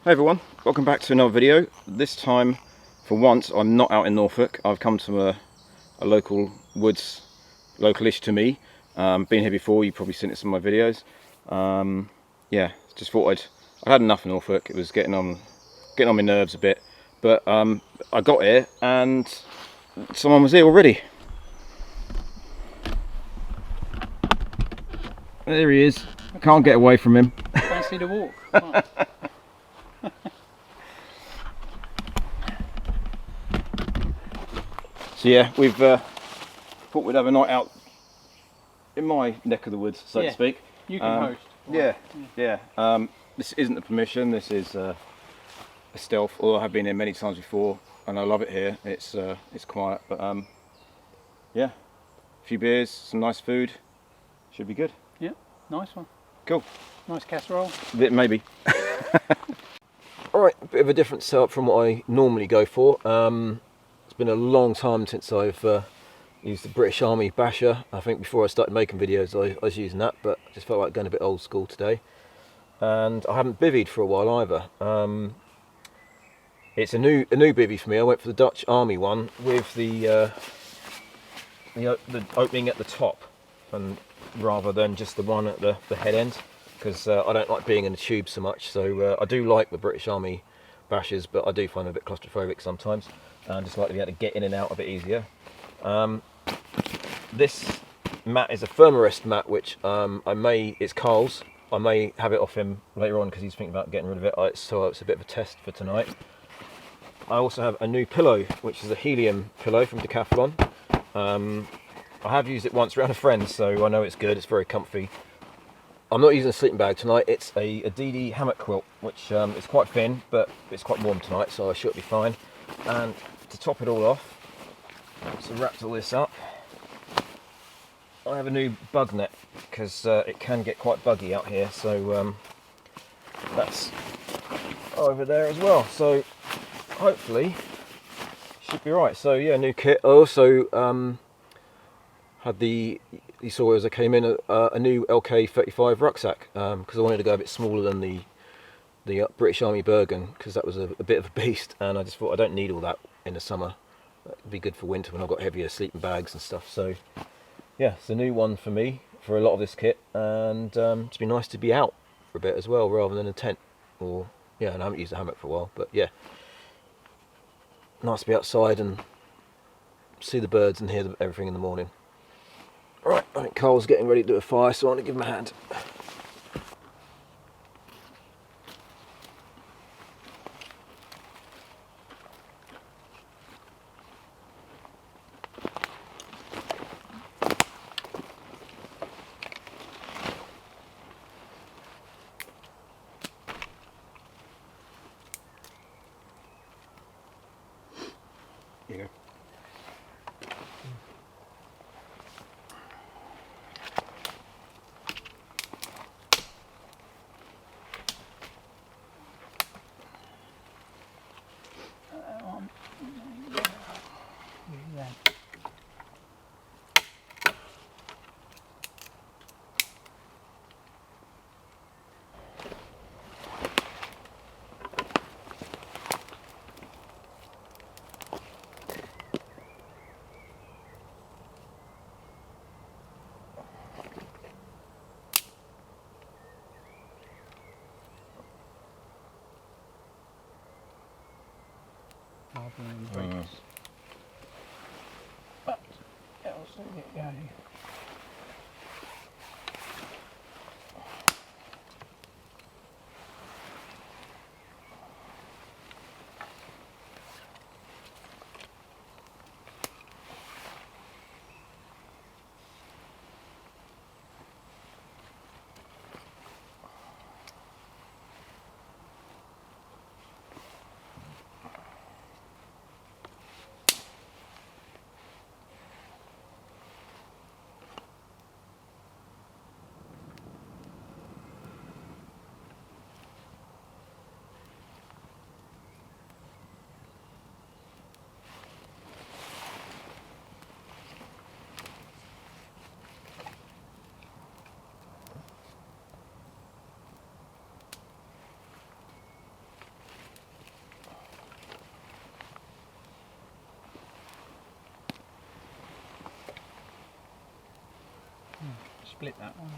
Hey everyone, welcome back to another video. This time, for once, I'm not out in Norfolk. I've come to a local woods, localish to me. Been here before, you've probably seen it in some of my videos. Yeah, just thought I'd had enough in Norfolk. It was getting on my nerves a bit. But I got here and someone was here already. There he is. I can't get away from him. Fancy the walk. Right. So yeah, we've thought we'd have a night out in my neck of the woods, so to speak. You can host. Right. Yeah. This isn't a permission. This is a stealth. Although I have been here many times before, and I love it here. It's quiet, but yeah, a few beers, some nice food, should be good. Yeah, nice one. Cool. Nice casserole. Maybe. Alright, a bit of a different setup from what I normally go for. It's been a long time since I've used the British Army basher. I think before I started making videos I was using that, but I just felt like going a bit old school today. And I haven't bivvied for a while either. It's a new bivvy for me. I went for the Dutch Army one with the opening at the top, and rather than just the one at the head end, because I don't like being in the tube so much. So I do like the British Army bashers, but I do find them a bit claustrophobic sometimes. I just like to be able to get in and out a bit easier. This mat is a Thermarest mat, which it's Carl's. I may have it off him later on because he's thinking about getting rid of it. So it's a bit of a test for tonight. I also have a new pillow, which is a helium pillow from Decathlon. I have used it once around a friend, so I know it's good. It's very comfy. I'm not using a sleeping bag tonight. It's a DD hammock quilt, which is quite thin, but it's quite warm tonight, so I should be fine. And to top it all off, so wrapped all this up, I have a new bug net, because it can get quite buggy out here, so that's over there as well. So hopefully should be right. So yeah, new kit. I also had you saw as I came in a new LK35 rucksack, because I wanted to go a bit smaller than the British Army Bergen, because that was a bit of a beast, and I just thought I don't need all that in the summer. That'd be good for winter when I've got heavier sleeping bags and stuff. So yeah, it's a new one for me for a lot of this kit, and it's been nice to be out for a bit as well, rather than a tent. Or yeah, and I haven't used a hammock for a while, but yeah, nice to be outside and see the birds and hear everything in the morning. Right, I think Carl's getting ready to do a fire, so I'm going to give him a hand. Here you go. rather than bricks. But else they get going. Split that one.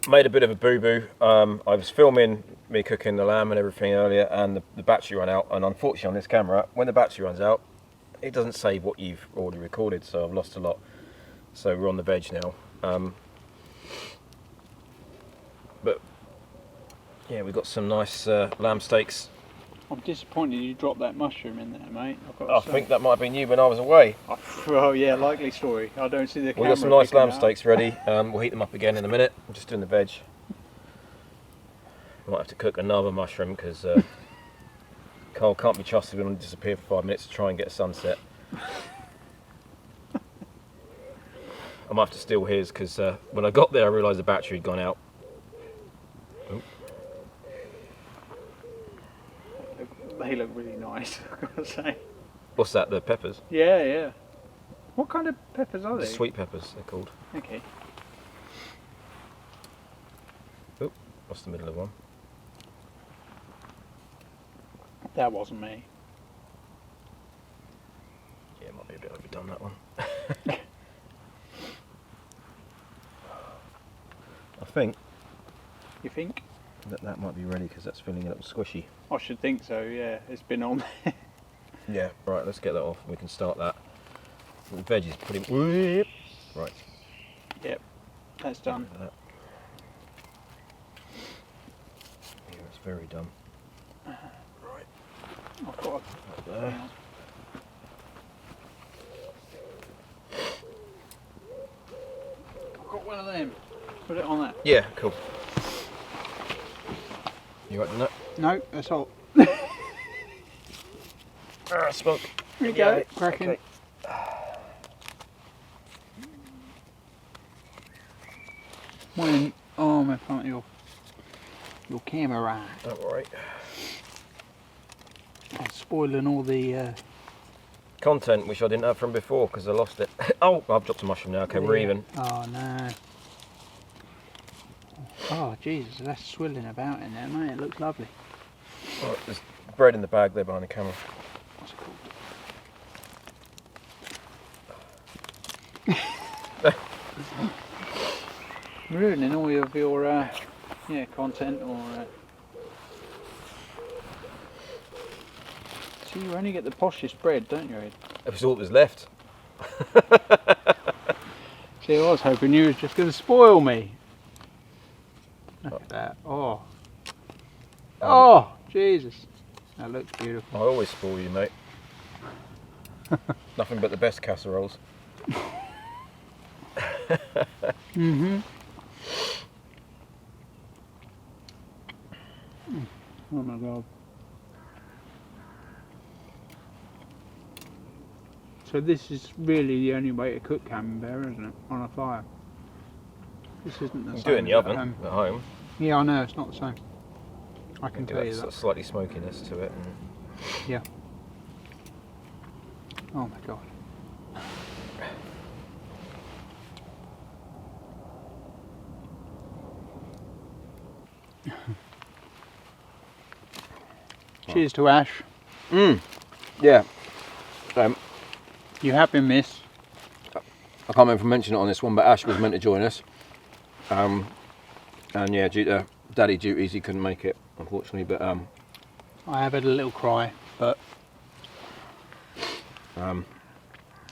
Made a bit of a boo-boo. I was filming me cooking the lamb and everything earlier, and the battery ran out, and unfortunately on this camera, when the battery runs out, it doesn't save what you've already recorded, so I've lost a lot. So we're on the veg now. But yeah, we've got some nice lamb steaks. I'm disappointed you dropped that mushroom in there, mate. I think that might have been you when I was away. Oh yeah, likely story. I don't see the camera. We've got some nice picking lamb it up. steaks ready. We'll heat them up again in a minute. I'm just doing the veg. Might have to cook another mushroom because Carl can't be trusted when I disappear for 5 minutes to try and get a sunset. I might have to steal his because when I got there I realised the battery had gone out. Oh. They look really nice, I've got to say. What's that, the peppers? Yeah, yeah. What kind of peppers are The they? sweet peppers, they're called. Okay. Oh, lost the middle of one. That wasn't me. Yeah, it might be a bit overdone, that one. I think You think? that might be ready because that's feeling a little squishy. I should think so, yeah. It's been on there. Yeah, right, let's get that off. We can start that. The veg is pretty... Right. Yep, that's done. That. Yeah, it's very done. Right. I've got Right there. I've got one of them. Put it on that. Yeah, cool. You right doing that? No, that's hot. Smoke. Here you go, cracking. Okay. When, oh my front your camera. Don't worry. I'm spoiling all the Content which I didn't have from before because I lost it. Oh, I've dropped a mushroom now. Okay, we're even. Oh no. Oh Jesus, that's swilling about in there, mate. It looks lovely. Right, there's bread in the bag there behind the camera. What's it called? Ruining all of your yeah, content or see, you only get the poshest bread, don't you, Ed? It was all that was left. See, I was hoping you was just going to spoil me. Look at that. Oh. Oh, Jesus. That looks beautiful. I always spoil you, mate. Nothing but the best casseroles. Mm-hmm. Oh my God. So this is really the only way to cook camembert, isn't it? On a fire. This isn't the You same. can do it in the as oven at home. Yeah, I know, it's not the same. I can Do tell that you sort that. of slightly smokiness to it. Yeah. Oh my God. Cheers to Ash. Yeah. You have been missed. I can't remember if I mentioned it on this one, but Ash was meant to join us. And yeah, due to daddy duties, he couldn't make it, unfortunately. But I have had a little cry, but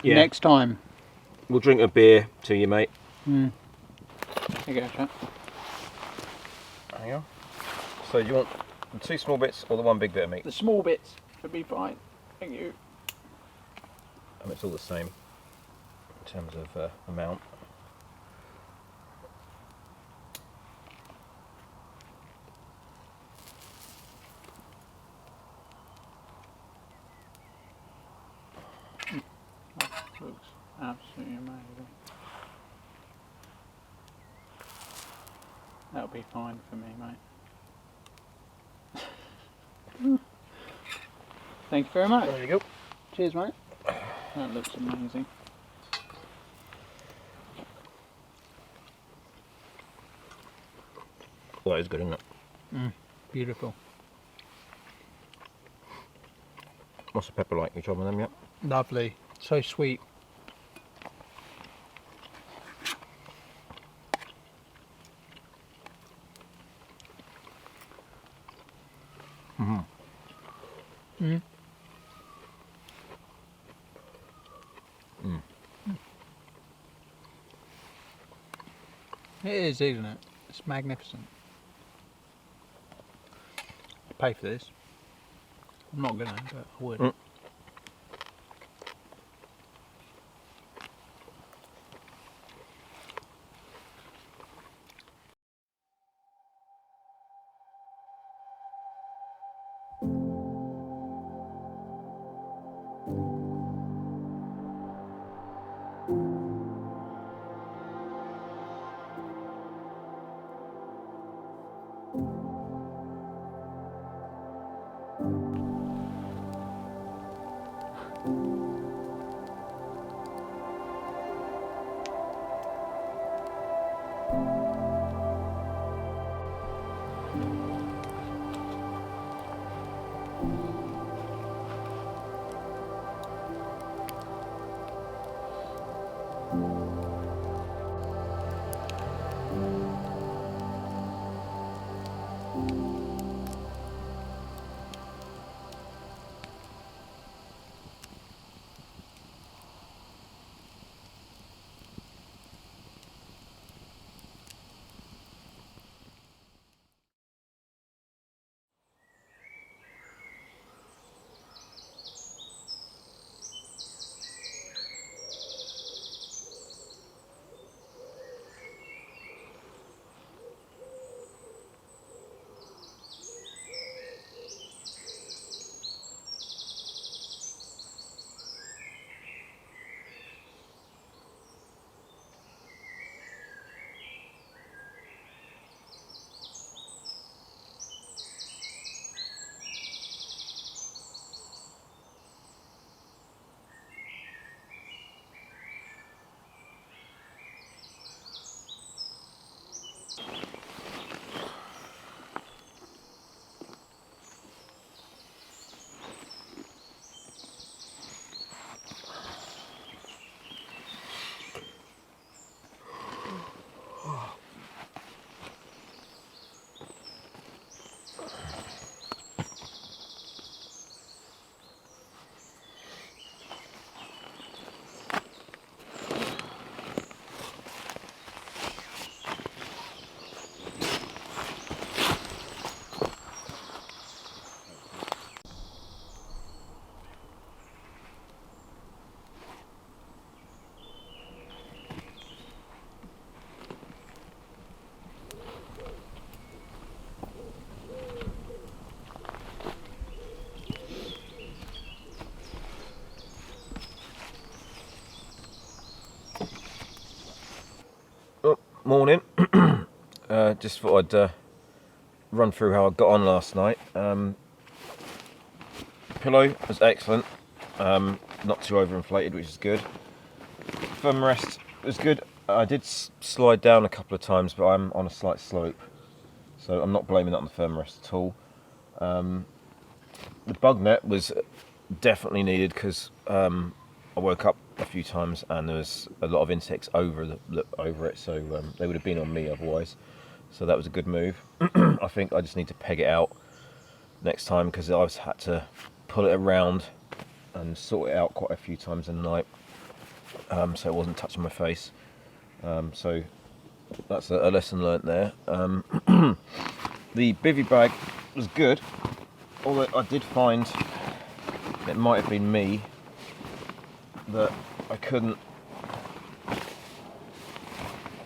yeah, next time. we'll drink a beer to you, mate. There you go, chap. Hang on. So do you want the 2 small bits or the 1 big bit of meat? The small bits should be fine. Thank you. And it's all the same in terms of amount. Looks absolutely amazing. That'll be fine for me, mate. Thank you very much. There you go. Cheers, mate. That looks amazing. Well, that is good, isn't it? Beautiful. What's the pepper like? You tried one of them yet? Lovely. So sweet. It is, isn't it? It's magnificent. I'd pay for this. I'm not gonna, but I would. Morning. Just thought I'd run through how I got on last night. Pillow was excellent, not too overinflated, which is good. Firm rest was good. I did slide down a couple of times, but I'm on a slight slope, So I'm not blaming that on the firm rest at all. The bug net was definitely needed because I woke up a few times and there was a lot of insects over it, so they would have been on me otherwise. So that was a good move. I think I just need to peg it out next time because I've had to pull it around and sort it out quite a few times in the night, so it wasn't touching my face. So that's a lesson learnt there. The bivy bag was good, although I did find it might have been me that I couldn't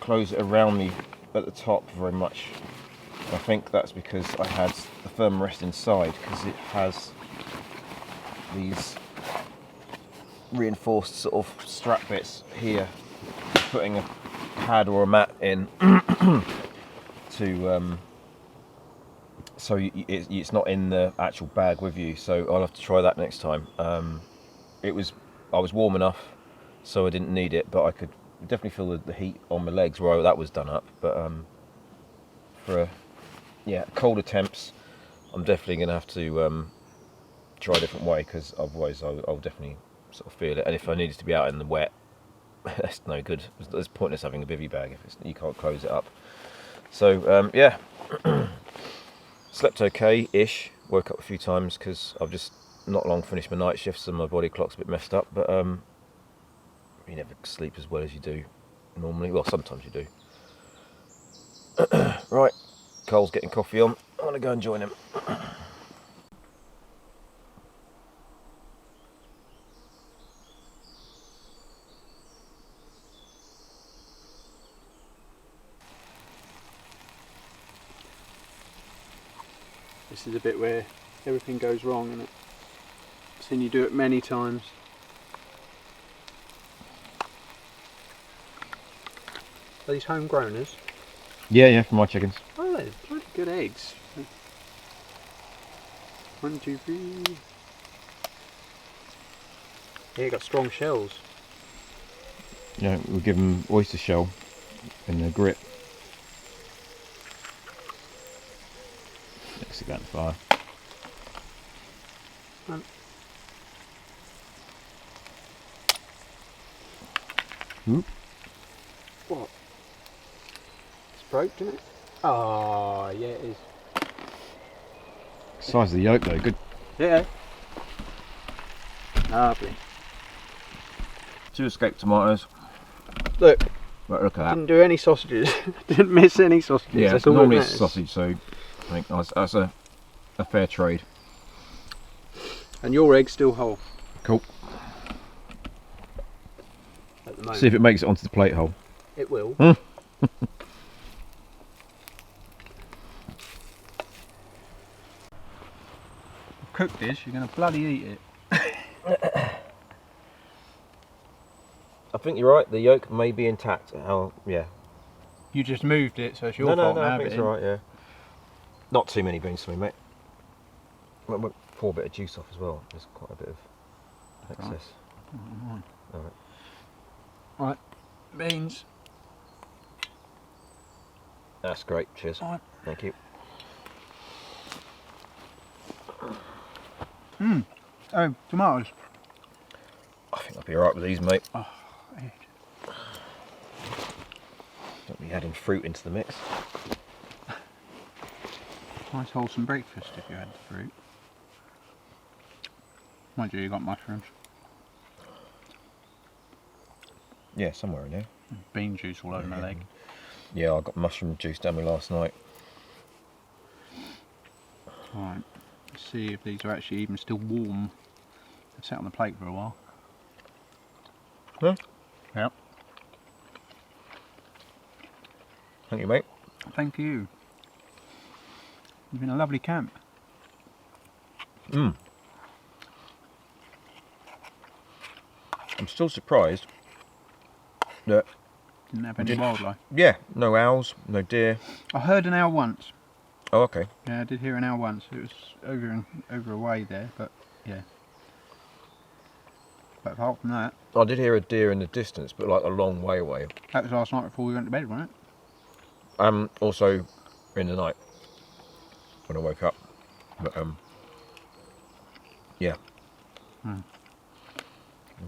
close it around me at the top very much. I think that's because I had the firm rest inside, because it has these reinforced sort of strap bits here, putting a pad or a mat in to so it's not in the actual bag with you. So I'll have to try that next time. I was warm enough, so I didn't need it, but I could definitely feel the heat on my legs where that was done up. But for colder temps, I'm definitely going to have to try a different way, because otherwise I'll definitely sort of feel it. And if I needed to be out in the wet, that's no good. It's pointless having a bivy bag if you can't close it up. So yeah, slept okay-ish. Woke up a few times because I've just not long finished my night shifts and my body clock's a bit messed up. But you never sleep as well as you do normally. Well, sometimes you do. Right, Cole's getting coffee on. I'm gonna go and join him. This is a bit where everything goes wrong, isn't it? So you do it many times. Are these homegrowners? Yeah, for my chickens. Oh, they're bloody good eggs. 1, 2, 3. Yeah, got strong shells. Yeah, we'll give them oyster shell in the grit. Next to go on the fire. Whoop. What? It's broke, isn't it? Oh, yeah, it is. Size of the yolk though, good. Yeah. Lovely. 2 escaped tomatoes. Look, Right, look at that. didn't do any sausages. Didn't miss any sausages. Yeah, that's all normally that it's matters. sausage, so I think that's a fair trade. And your egg's still whole Cool. at the moment. See if it makes it onto the plate hole. It will. Cook this, you're going to bloody eat it. I think you're right. The yolk may be intact. Yeah. You just moved it, so it's your fault. No. I think it's all right. Yeah. Not too many beans for me, mate. We'll pour a bit of juice off as well. There's quite a bit of excess. All Right, beans. That's great. Cheers. All right. Thank you. Oh, tomatoes. I think I'll be all right with these, mate. Oh, yeah. Don't be adding fruit into the mix. Nice wholesome breakfast if you had the fruit. Mind you got mushrooms. Yeah, somewhere in there. Bean juice all over my leg. Yeah, I got mushroom juice down me last night. Alright, let's see if these are actually even still warm. They've sat on the plate for a while. Yeah. Yep. Thank you, mate. Thank you. You've been a lovely camp. I'm still surprised that Didn't have any wildlife. yeah, no owls, no deer. I heard an owl once. Oh, okay. Yeah, I did hear an owl once. It was over away there, but yeah. But apart from that, I did hear a deer in the distance, but like a long way away. that was last night before we went to bed, wasn't it? Also in the night. when I woke up. But yeah.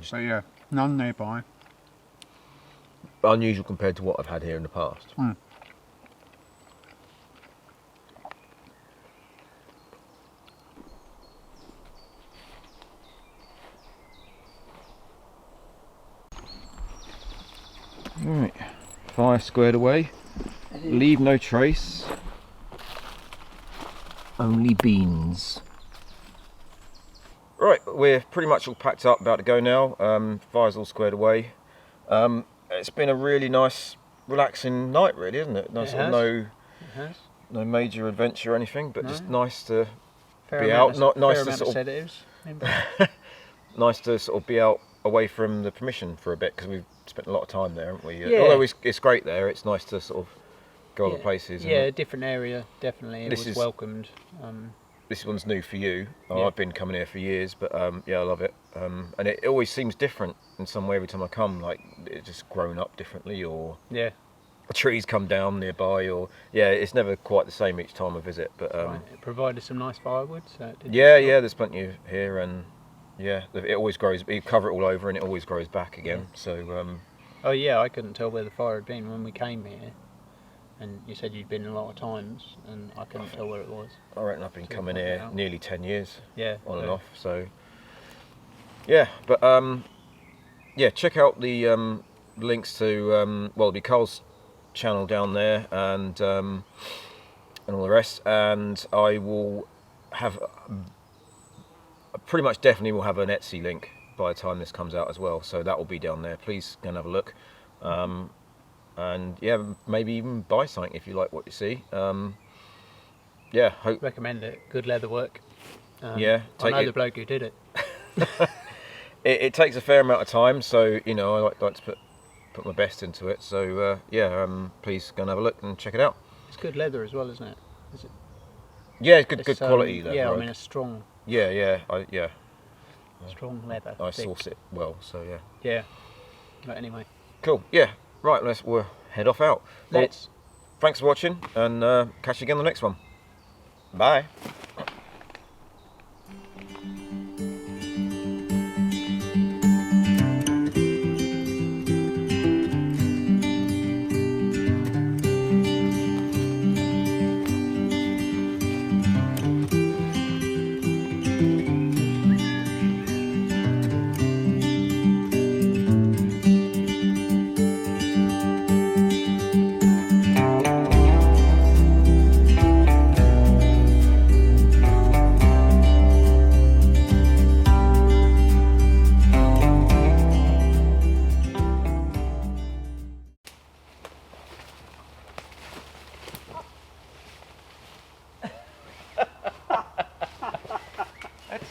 So yeah, none nearby. Unusual compared to what I've had here in the past. Right, fire squared away. Leave no trace. Only beans. Right, we're pretty much all packed up, about to go now. Fire's all squared away. It's been a really nice, relaxing night, really, isn't it? No major adventure or anything, but just nice to be out. Nice to sort of be out away from the permission for a bit, because we've spent a lot of time there, haven't we? Yeah. Although it's great there, it's nice to sort of go other places. Yeah, different area, definitely. It was welcomed. This one's new for you. I've been coming here for years, but yeah, I love it. And it always seems different in some way every time I come, like it's just grown up differently, or a trees come down nearby, or it's never quite the same each time I visit. But it provided some nice firewood. So it didn't there's plenty here, and it always grows. You cover it all over, and it always grows back again. So oh yeah, I couldn't tell where the fire had been when we came here. And you said you'd been a lot of times, and I couldn't tell where it was. I reckon I've been coming here nearly 10 years, on and off. So, yeah, but check out the links to it'll be Carl's channel down there, and all the rest. And I will have pretty much definitely will have an Etsy link by the time this comes out as well. So that will be down there. Please go and have a look. And maybe even buy something if you like what you see. Recommend it. Good leather work. I know the bloke who did it. It takes a fair amount of time, so I like to put my best into it. So please go and have a look and check it out. It's good leather as well, isn't it? Is it? Yeah, it's good quality leather. Yeah, I mean it's strong. Strong leather. I source it well, so yeah. Yeah. But anyway. Cool. Yeah. Right, we'll head off out. Let's. Thanks for watching, and catch you again on the next one. Bye.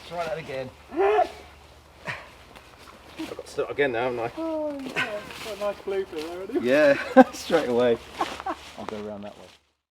Try that again. I've got to start again now, haven't I? Oh, yeah. Got a nice blooper there, haven't you? Yeah, straight away. I'll go around that way.